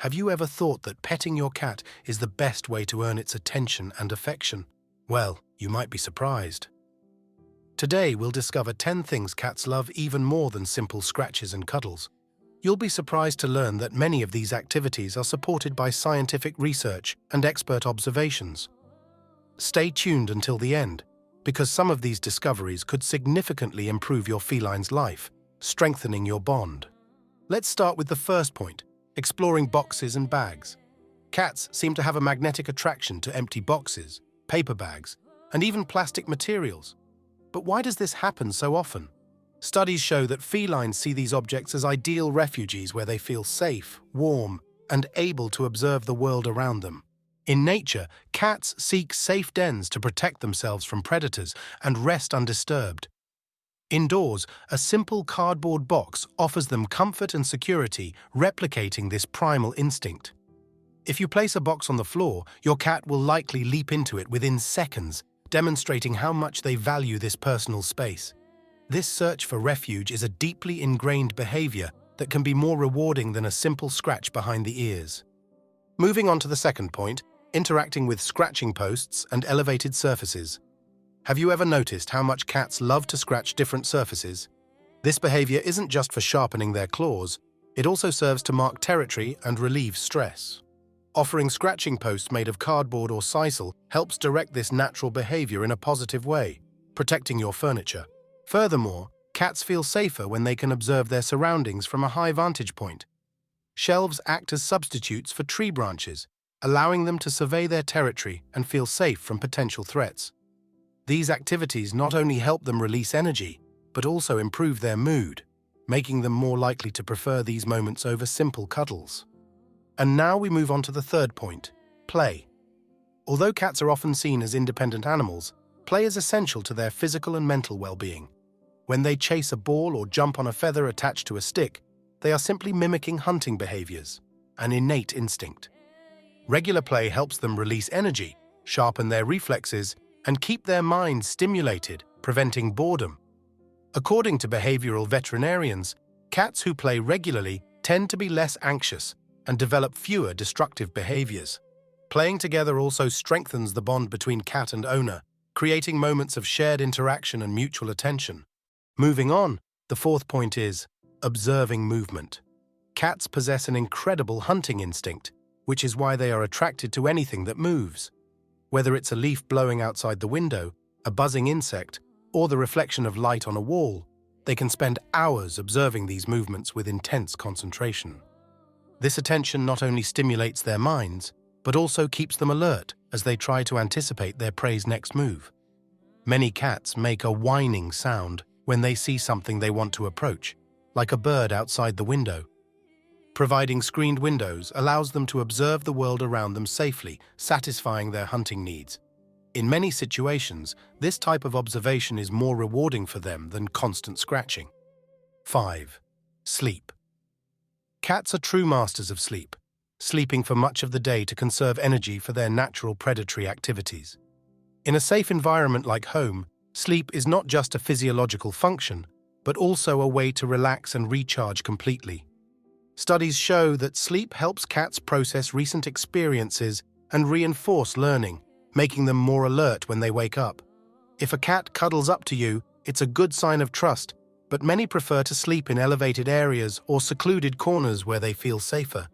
Have you ever thought that petting your cat is the best way to earn its attention and affection? Well, you might be surprised. Today, we'll discover 10 things cats love even more than simple scratches and cuddles. You'll be surprised to learn that many of these activities are supported by scientific research and expert observations. Stay tuned until the end, because some of these discoveries could significantly improve your feline's life, strengthening your bond. Let's start with the first point: exploring boxes and bags. Cats seem to have a magnetic attraction to empty boxes, paper bags, and even plastic materials. But why does this happen so often? Studies show that felines see these objects as ideal refuges where they feel safe, warm, and able to observe the world around them. In nature, cats seek safe dens to protect themselves from predators and rest undisturbed. Indoors, a simple cardboard box offers them comfort and security, replicating this primal instinct. If you place a box on the floor, your cat will likely leap into it within seconds, demonstrating how much they value this personal space. This search for refuge is a deeply ingrained behavior that can be more rewarding than a simple scratch behind the ears. Moving on to the second point: interacting with scratching posts and elevated surfaces. Have you ever noticed how much cats love to scratch different surfaces? This behavior isn't just for sharpening their claws, it also serves to mark territory and relieve stress. Offering scratching posts made of cardboard or sisal helps direct this natural behavior in a positive way, protecting your furniture. Furthermore, cats feel safer when they can observe their surroundings from a high vantage point. Shelves act as substitutes for tree branches, allowing them to survey their territory and feel safe from potential threats. These activities not only help them release energy, but also improve their mood, making them more likely to prefer these moments over simple cuddles. And now we move on to the third point: play. Although cats are often seen as independent animals, play is essential to their physical and mental well-being. When they chase a ball or jump on a feather attached to a stick, they are simply mimicking hunting behaviors, an innate instinct. Regular play helps them release energy, sharpen their reflexes, and keep their minds stimulated, preventing boredom. According to behavioral veterinarians, cats who play regularly tend to be less anxious and develop fewer destructive behaviors. Playing together also strengthens the bond between cat and owner, creating moments of shared interaction and mutual attention. Moving on, the fourth point is observing movement. Cats possess an incredible hunting instinct, which is why they are attracted to anything that moves. Whether it's a leaf blowing outside the window, a buzzing insect, or the reflection of light on a wall, they can spend hours observing these movements with intense concentration. This attention not only stimulates their minds, but also keeps them alert as they try to anticipate their prey's next move. Many cats make a whining sound when they see something they want to approach, like a bird outside the window. Providing screened windows allows them to observe the world around them safely, satisfying their hunting needs. In many situations, this type of observation is more rewarding for them than constant scratching. 5. Sleep. Cats are true masters of sleep, sleeping for much of the day to conserve energy for their natural predatory activities. In a safe environment like home, sleep is not just a physiological function, but also a way to relax and recharge completely. Studies show that sleep helps cats process recent experiences and reinforce learning, making them more alert when they wake up. If a cat cuddles up to you, it's a good sign of trust, but many prefer to sleep in elevated areas or secluded corners where they feel safer.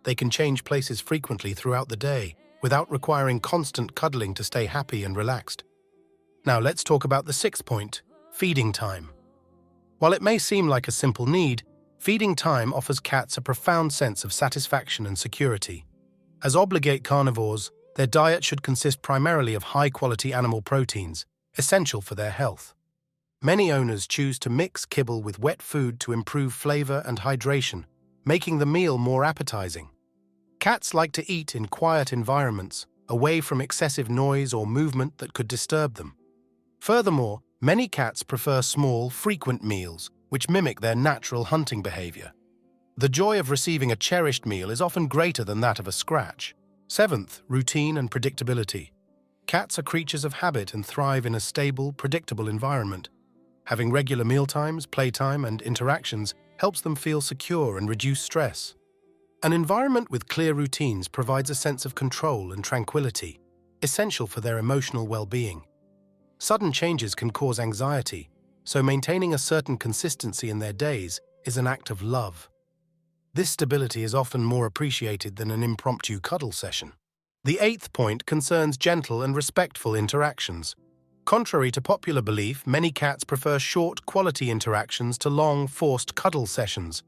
They can change places frequently throughout the day, without requiring constant cuddling to stay happy and relaxed. Now let's talk about the sixth point: feeding time. While it may seem like a simple need, feeding time offers cats a profound sense of satisfaction and security. As obligate carnivores, their diet should consist primarily of high-quality animal proteins, essential for their health. Many owners choose to mix kibble with wet food to improve flavor and hydration, making the meal more appetizing. Cats like to eat in quiet environments, away from excessive noise or movement that could disturb them. Furthermore, many cats prefer small, frequent meals, which mimic their natural hunting behavior. The joy of receiving a cherished meal is often greater than that of a scratch. 7th, routine and predictability. Cats are creatures of habit and thrive in a stable, predictable environment. Having regular mealtimes, playtime, and interactions helps them feel secure and reduce stress. An environment with clear routines provides a sense of control and tranquility, essential for their emotional well-being. Sudden changes can cause anxiety, so maintaining a certain consistency in their days is an act of love. This stability is often more appreciated than an impromptu cuddle session. The eighth point concerns gentle and respectful interactions. Contrary to popular belief, many cats prefer short, quality interactions to long, forced cuddle sessions.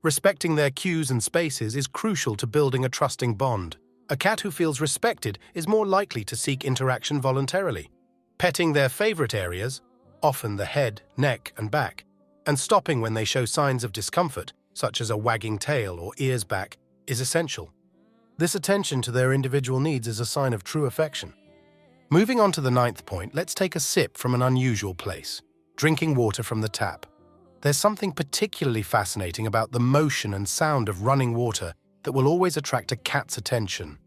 Respecting their cues and spaces is crucial to building a trusting bond. A cat who feels respected is more likely to seek interaction voluntarily. Petting their favorite areas, often the head, neck, and back, and stopping when they show signs of discomfort, such as a wagging tail or ears back, is essential. This attention to their individual needs is a sign of true affection. Moving on to the ninth point, let's take a sip from an unusual place: drinking water from the tap. There's something particularly fascinating about the motion and sound of running water that will always attract a cat's attention.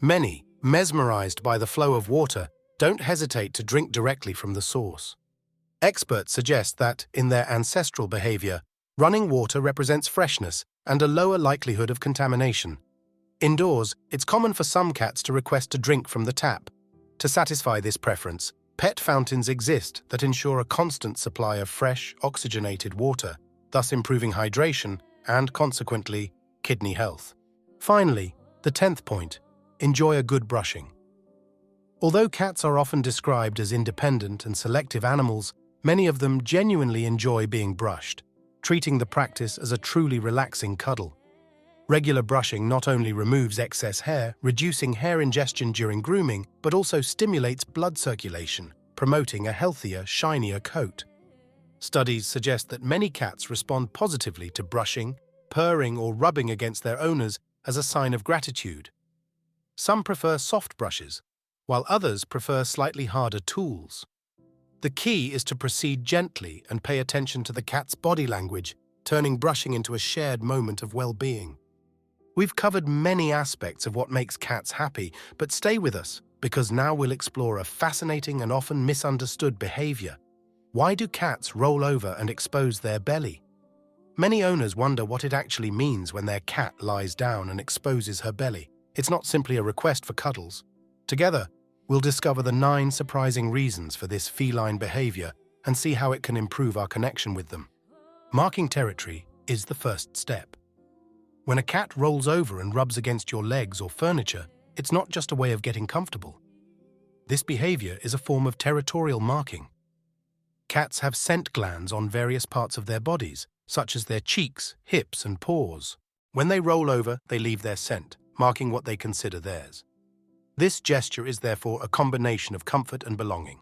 Many, mesmerized by the flow of water, don't hesitate to drink directly from the source. Experts suggest that, in their ancestral behavior, running water represents freshness and a lower likelihood of contamination. Indoors, it's common for some cats to request to drink from the tap. To satisfy this preference, pet fountains exist that ensure a constant supply of fresh, oxygenated water, thus improving hydration and, consequently, kidney health. Finally, the 10th point: enjoy a good brushing. Although cats are often described as independent and selective animals, many of them genuinely enjoy being brushed, treating the practice as a truly relaxing cuddle. Regular brushing not only removes excess hair, reducing hair ingestion during grooming, but also stimulates blood circulation, promoting a healthier, shinier coat. Studies suggest that many cats respond positively to brushing, purring, or rubbing against their owners as a sign of gratitude. Some prefer soft brushes, while others prefer slightly harder tools. The key is to proceed gently and pay attention to the cat's body language, turning brushing into a shared moment of well-being. We've covered many aspects of what makes cats happy, but stay with us, because now we'll explore a fascinating and often misunderstood behavior. Why do cats roll over and expose their belly? Many owners wonder what it actually means when their cat lies down and exposes her belly. It's not simply a request for cuddles. Together, we'll discover the 9 surprising reasons for this feline behavior and see how it can improve our connection with them. Marking territory is the first step. When a cat rolls over and rubs against your legs or furniture, it's not just a way of getting comfortable. This behavior is a form of territorial marking. Cats have scent glands on various parts of their bodies, such as their cheeks, hips, and paws. When they roll over, they leave their scent, marking what they consider theirs. This gesture is therefore a combination of comfort and belonging.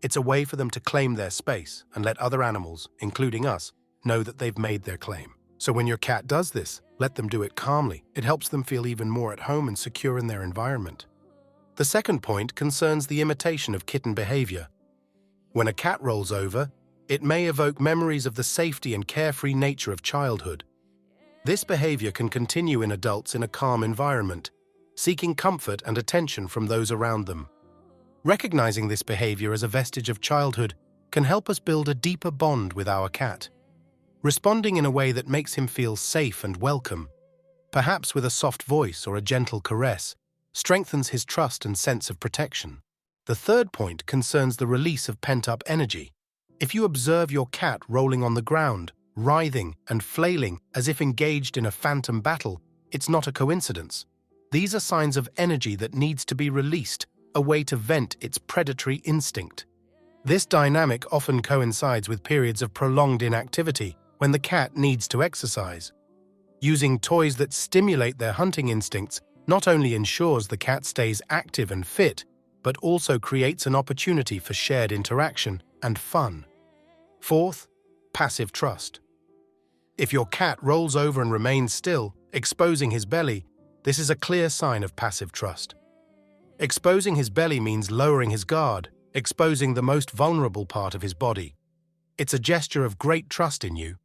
It's a way for them to claim their space and let other animals, including us, know that they've made their claim. So when your cat does this, let them do it calmly. It helps them feel even more at home and secure in their environment. The second point concerns the imitation of kitten behavior. When a cat rolls over, it may evoke memories of the safety and carefree nature of childhood. This behavior can continue in adults in a calm environment, seeking comfort and attention from those around them. Recognizing this behavior as a vestige of childhood can help us build a deeper bond with our cat. Responding in a way that makes him feel safe and welcome, perhaps with a soft voice or a gentle caress, strengthens his trust and sense of protection. The third point concerns the release of pent-up energy. If you observe your cat rolling on the ground, writhing and flailing as if engaged in a phantom battle, it's not a coincidence. These are signs of energy that needs to be released, a way to vent its predatory instinct. This dynamic often coincides with periods of prolonged inactivity, when the cat needs to exercise. Using toys that stimulate their hunting instincts not only ensures the cat stays active and fit, but also creates an opportunity for shared interaction and fun. Fourth, passive trust. If your cat rolls over and remains still, exposing his belly, this is a clear sign of passive trust. Exposing his belly means lowering his guard, exposing the most vulnerable part of his body. It's a gesture of great trust in you.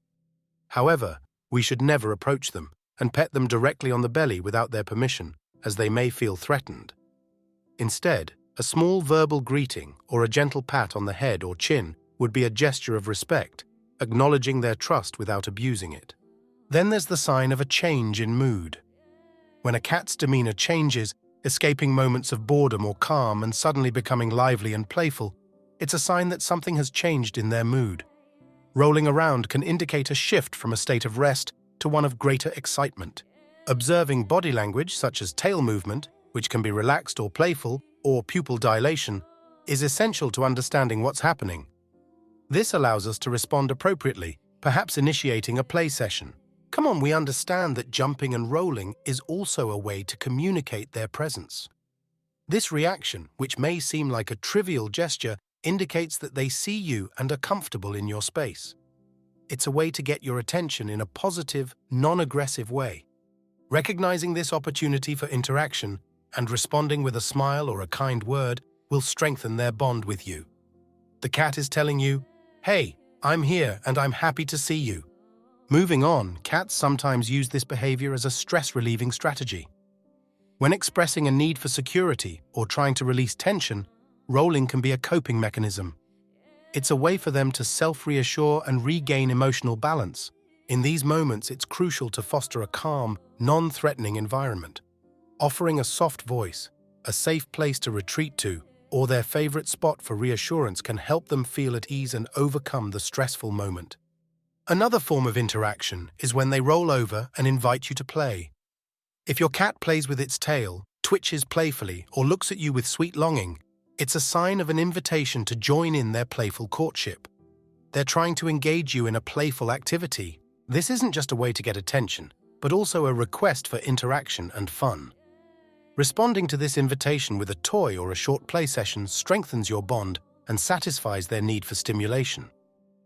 However, we should never approach them and pet them directly on the belly without their permission, as they may feel threatened. Instead, a small verbal greeting or a gentle pat on the head or chin would be a gesture of respect, acknowledging their trust without abusing it. Then there's the sign of a change in mood. When a cat's demeanor changes, escaping moments of boredom or calm and suddenly becoming lively and playful, it's a sign that something has changed in their mood. Rolling around can indicate a shift from a state of rest to one of greater excitement. Observing body language, such as tail movement, which can be relaxed or playful, or pupil dilation, is essential to understanding what's happening. This allows us to respond appropriately, perhaps initiating a play session. Come on, we understand that jumping and rolling is also a way to communicate their presence. This reaction, which may seem like a trivial gesture, indicates that they see you and are comfortable in your space. It's a way to get your attention in a positive, non-aggressive way. Recognizing this opportunity for interaction and responding with a smile or a kind word will strengthen their bond with you. The cat is telling you, "Hey, I'm here and I'm happy to see you." Moving on, cats sometimes use this behavior as a stress-relieving strategy. When expressing a need for security or trying to release tension, rolling can be a coping mechanism. It's a way for them to self-reassure and regain emotional balance. In these moments, it's crucial to foster a calm, non-threatening environment. Offering a soft voice, a safe place to retreat to, or their favorite spot for reassurance can help them feel at ease and overcome the stressful moment. Another form of interaction is when they roll over and invite you to play. If your cat plays with its tail, twitches playfully, or looks at you with sweet longing, it's a sign of an invitation to join in their playful courtship. They're trying to engage you in a playful activity. This isn't just a way to get attention, but also a request for interaction and fun. Responding to this invitation with a toy or a short play session strengthens your bond and satisfies their need for stimulation.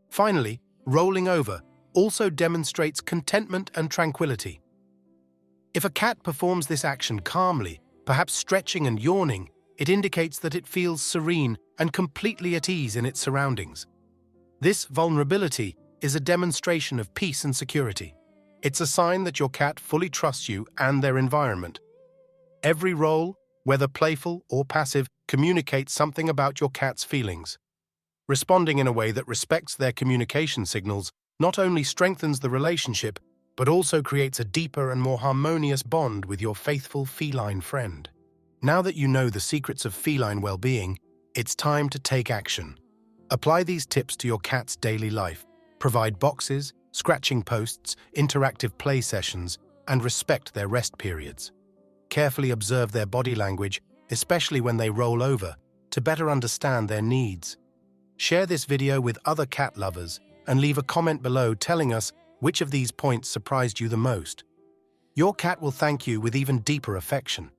Finally, rolling over also demonstrates contentment and tranquility. If a cat performs this action calmly, perhaps stretching and yawning, it indicates that it feels serene and completely at ease in its surroundings. This vulnerability is a demonstration of peace and security. It's a sign that your cat fully trusts you and their environment. Every roll, whether playful or passive, communicates something about your cat's feelings. Responding in a way that respects their communication signals not only strengthens the relationship, but also creates a deeper and more harmonious bond with your faithful feline friend. Now that you know the secrets of feline well-being, it's time to take action. Apply these tips to your cat's daily life. Provide boxes, scratching posts, interactive play sessions, and respect their rest periods. Carefully observe their body language, especially when they roll over, to better understand their needs. Share this video with other cat lovers and leave a comment below telling us which of these points surprised you the most. Your cat will thank you with even deeper affection.